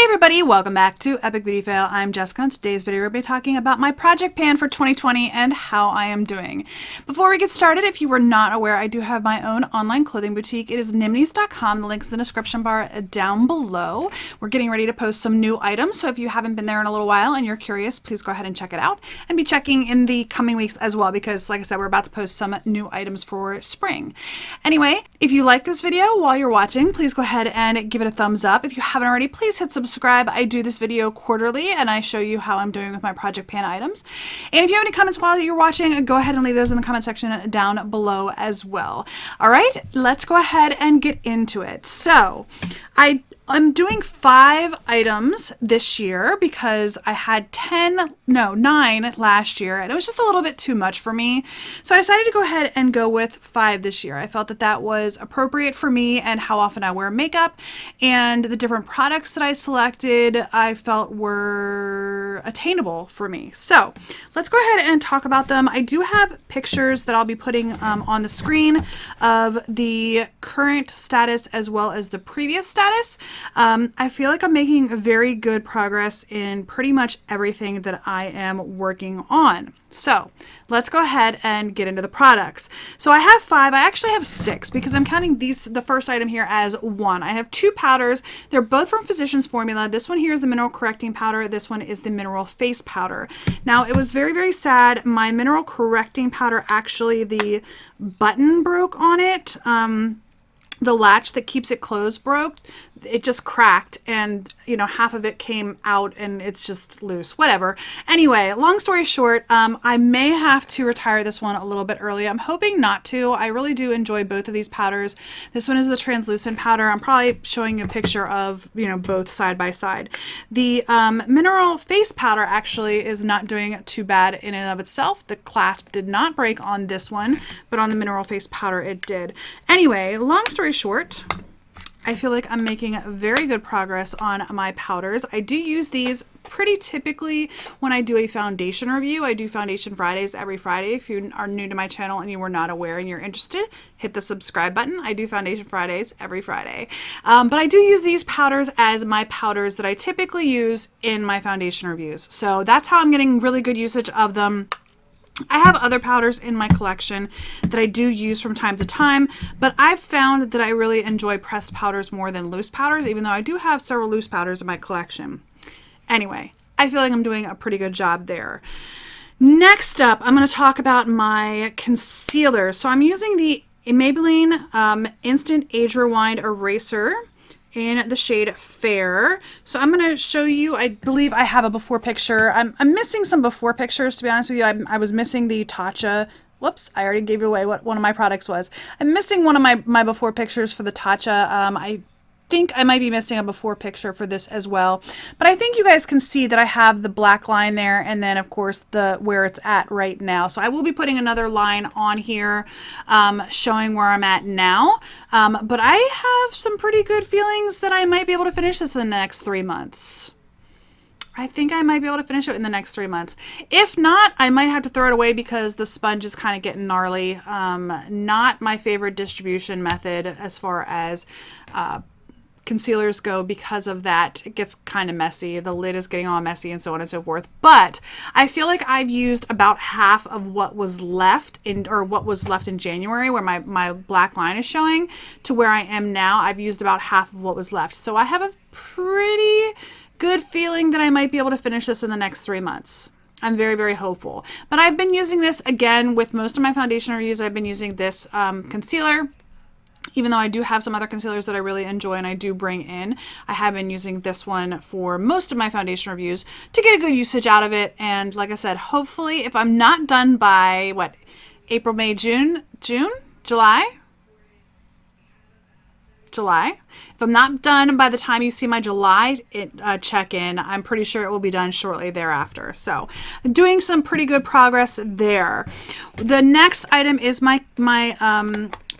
everybody, welcome back to Epic Beauty Fail. I'm Jessica. In today's video, we'll be talking about my project pan for 2020 and how I am doing. Before we get started, if you were not aware, I do have my own online clothing boutique. It is nimnies.com. The link is in the description bar down below. We're getting ready to post some new items, so if you haven't been there in a little while and you're curious, please go ahead and check it out and be checking in the coming weeks as well because, like I said, we're about to post some new items for spring. Anyway, if you like this video while you're watching, please go ahead and give it a thumbs up. If you haven't already, please hit subscribe. I do this video quarterly and I show you how I'm doing with my project pan items. And if you have any comments while you're watching, go ahead and leave those in the comment section down below as well. All right, let's go ahead and get into it. So I'm doing 5 items this year because I had 9 last year and it was just a little bit too much for me. So I decided to go ahead and go with 5 this year. I felt that that was appropriate for me and how often I wear makeup, and the different products that I selected I felt were attainable for me. So let's go ahead and talk about them. I do have pictures that I'll be putting on the screen of the current status as well as the previous status. I feel like I'm making very good progress in pretty much everything that I am working on. So let's go ahead and get into the products. So I have 5. I actually have 6 because I'm counting the first item here as 1. I have 2 powders. They're both from Physicians Formula. This one here is the mineral correcting powder. This one is the mineral face powder. Now it was very, very sad. My mineral correcting powder, actually the button broke on it. The latch that keeps it closed broke. It just cracked and, you know, half of it came out and it's just loose, whatever. Anyway, long story short, I may have to retire this one a little bit early. I'm hoping not to. I really do enjoy both of these powders. This one is the translucent powder. I'm probably showing you a picture of, you know, both side by side. The mineral face powder actually is not doing too bad in and of itself. The clasp did not break on this one, but on the mineral face powder it did. Anyway, long story short, I feel like I'm making very good progress on my powders. I do use these pretty typically when I do a foundation review. I do Foundation Fridays every Friday. If you are new to my channel and you were not aware and you're interested, hit the subscribe button. I do Foundation Fridays every Friday. But I do use these powders as my powders that I typically use in my foundation reviews. So that's how I'm getting really good usage of them. I have other powders in my collection that I do use from time to time, but I've found that I really enjoy pressed powders more than loose powders, even though I do have several loose powders in my collection. Anyway, I feel like I'm doing a pretty good job there. Next up, I'm going to talk about my concealer. So I'm using the Maybelline Instant Age Rewind Eraser in the shade Fair. So I'm going to show you, I believe I have a before picture. I'm missing some before pictures, to be honest with you. I was missing the Tatcha. Whoops, I already gave you away what one of my products was. I'm missing one of my before pictures for the Tatcha. I think I might be missing a before picture for this as well, but I think you guys can see that I have the black line there and then of course the where it's at right now. So I will be putting another line on here showing where I'm at now, but I have some pretty good feelings that I might be able to finish this in the next 3 months. I think I might be able to finish it in the next 3 months. If not, I might have to throw it away because the sponge is kind of getting gnarly. Not my favorite distribution method as far as concealers go because of that. It gets kind of messy. The lid is getting all messy and so on and so forth. But I feel like I've used about half of what was left in January, where my black line is showing, to where I am now. I've used about half of what was left. So I have a pretty good feeling that I might be able to finish this in the next 3 months. I'm very, very hopeful. But I've been using this again with most of my foundation reviews. I've been using this concealer. Even though I do have some other concealers that I really enjoy and I do bring in, I have been using this one for most of my foundation reviews to get a good usage out of it. And like I said, hopefully if I'm not done by what, April, May, June, July. If I'm not done by the time you see my July check-in, I'm pretty sure it will be done shortly thereafter. So doing some pretty good progress there. The next item is my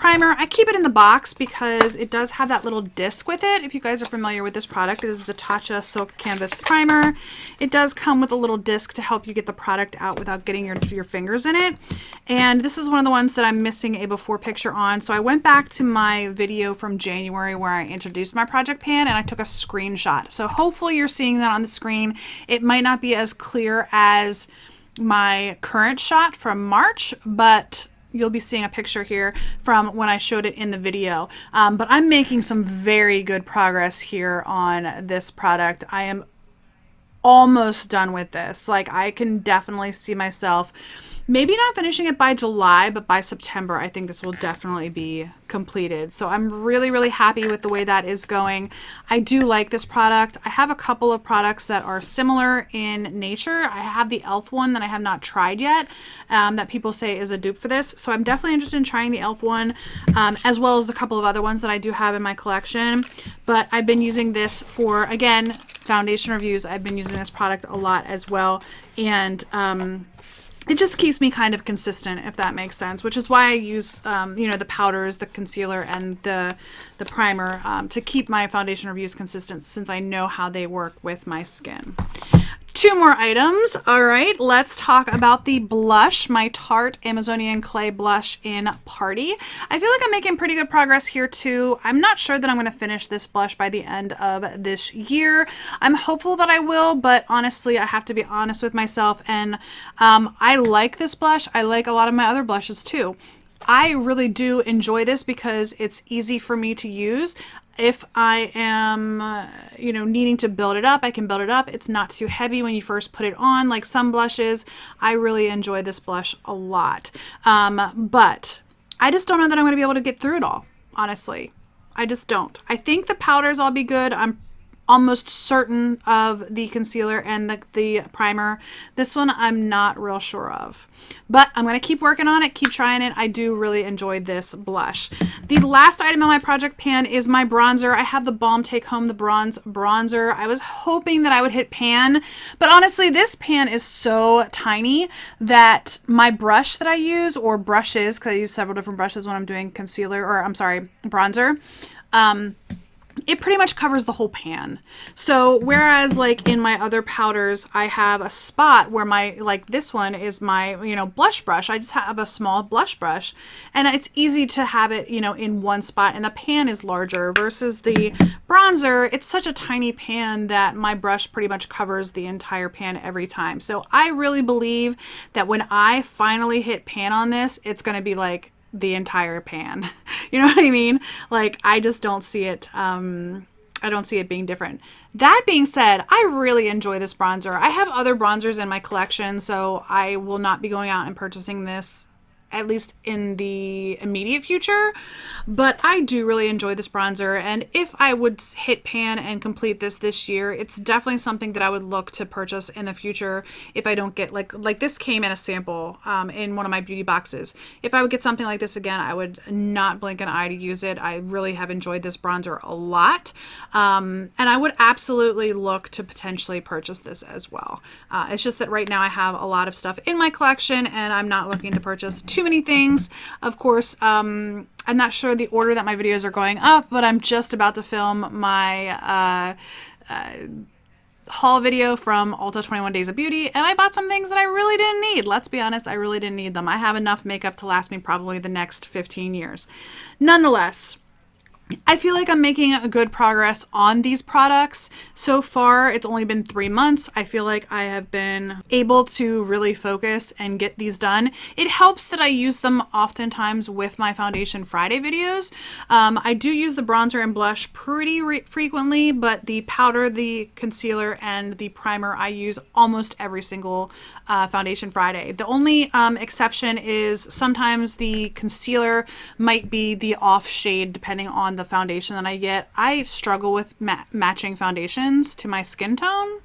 primer. I keep it in the box because it does have that little disc with it. If you guys are familiar with this product, it is the Tatcha Silk Canvas Primer. It does come with a little disc to help you get the product out without getting your fingers in it. And this is one of the ones that I'm missing a before picture on. So I went back to my video from January where I introduced my project pan and I took a screenshot. So hopefully you're seeing that on the screen. It might not be as clear as my current shot from March, but you'll be seeing a picture here from when I showed it in the video. But I'm making some very good progress here on this product. I am almost done with this. Like, I can definitely see myself maybe not finishing it by July, but by September, I think this will definitely be completed. So I'm really, really happy with the way that is going. I do like this product. I have a couple of products that are similar in nature. I have the e.l.f. one that I have not tried yet, that people say is a dupe for this. So I'm definitely interested in trying the e.l.f. one, as well as the couple of other ones that I do have in my collection. But I've been using this for, again, foundation reviews. I've been using this product a lot as well. And, it just keeps me kind of consistent, if that makes sense, which is why I use, you know, the powders, the concealer, and the primer to keep my foundation reviews consistent, since I know how they work with my skin. 2 more items. All right, let's talk about the blush, my Tarte Amazonian Clay blush in Party. I feel like I'm making pretty good progress here too. I'm not sure that I'm going to finish this blush by the end of this year. I'm hopeful that I will, but honestly, I have to be honest with myself, and I like this blush. I like a lot of my other blushes too. I really do enjoy this because it's easy for me to use. If I am, you know, needing to build it up, I can build it up. It's not too heavy when you first put it on, like some blushes. I really enjoy this blush a lot. But I just don't know that I'm going to be able to get through it all, honestly. I just don't. I think the powders all be good. I'm almost certain of the concealer and the primer. This one I'm not real sure of, but I'm going to keep working on it, keep trying it. I do really enjoy this blush. The last item on my project pan is my bronzer. I have the Balm Take Home the Bronze bronzer. I was hoping that I would hit pan, but honestly, this pan is so tiny that my brush that I use, or brushes, because I use several different brushes when I'm doing concealer, or I'm sorry, bronzer, it pretty much covers the whole pan. So whereas like in my other powders, I have a spot where my, like this one is my, you know, blush brush. I just have a small blush brush, and it's easy to have it, you know, in one spot, and the pan is larger versus the bronzer. It's such a tiny pan that my brush pretty much covers the entire pan every time. So I really believe that when I finally hit pan on this, it's going to be like the entire pan. You know what I mean? Like, I just don't see it. I don't see it being different. That being said, I really enjoy this bronzer. I have other bronzers in my collection, so I will not be going out and purchasing this, at least in the immediate future, but I do really enjoy this bronzer, and if I would hit pan and complete this year, it's definitely something that I would look to purchase in the future if I don't get, like this came in a sample in one of my beauty boxes. If I would get something like this again, I would not blink an eye to use it. I really have enjoyed this bronzer a lot, and I would absolutely look to potentially purchase this as well. It's just that right now I have a lot of stuff in my collection, and I'm not looking to purchase too many things. Of course, I'm not sure the order that my videos are going up, but I'm just about to film my haul video from Ulta 21 Days of Beauty, and I bought some things that I really didn't need. Let's be honest, I really didn't need them. I have enough makeup to last me probably the next 15 years. Nonetheless, I feel like I'm making a good progress on these products. So far, it's only been 3 months. I feel like I have been able to really focus and get these done. It helps that I use them oftentimes with my Foundation Friday videos. I do use the bronzer and blush pretty frequently, but the powder, the concealer, and the primer I use almost every single Foundation Friday. The only exception is sometimes the concealer might be the off shade depending on the foundation that I get. I struggle with matching foundations to my skin tone.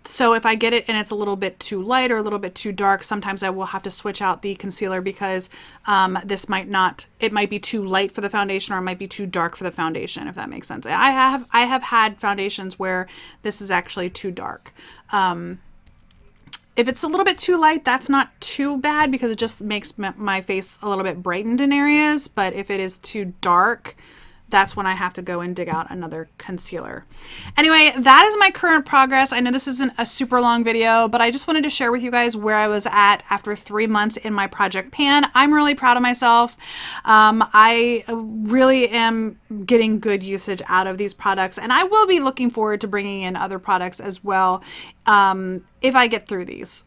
So if I get it and it's a little bit too light or a little bit too dark, sometimes I will have to switch out the concealer because it might be too light for the foundation, or it might be too dark for the foundation, if that makes sense. I have had foundations where this is actually too dark. If it's a little bit too light, that's not too bad because it just makes my face a little bit brightened in areas. But if it is too dark, that's when I have to go and dig out another concealer. Anyway, that is my current progress. I know this isn't a super long video, but I just wanted to share with you guys where I was at after 3 months in my project pan. I'm really proud of myself. I really am getting good usage out of these products, and I will be looking forward to bringing in other products as well if I get through these.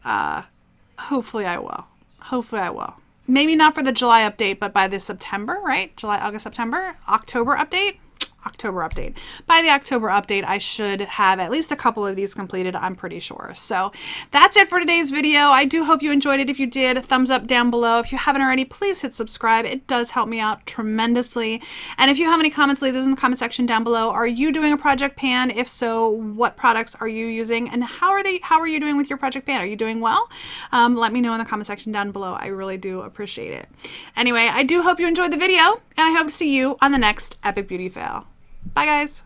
Hopefully I will. Hopefully I will. Maybe not for the July update, but by the September, right? July, August, September, October update. October update. By the October update, I should have at least a couple of these completed, I'm pretty sure. So that's it for today's video. I do hope you enjoyed it. If you did, thumbs up down below. If you haven't already, please hit subscribe. It does help me out tremendously. And if you have any comments, leave those in the comment section down below. Are you doing a project pan? If so, what products are you using? And how are you doing with your project pan? Are you doing well? Let me know in the comment section down below. I really do appreciate it. Anyway, I do hope you enjoyed the video, and I hope to see you on the next Epic Beauty Fail. Bye, guys.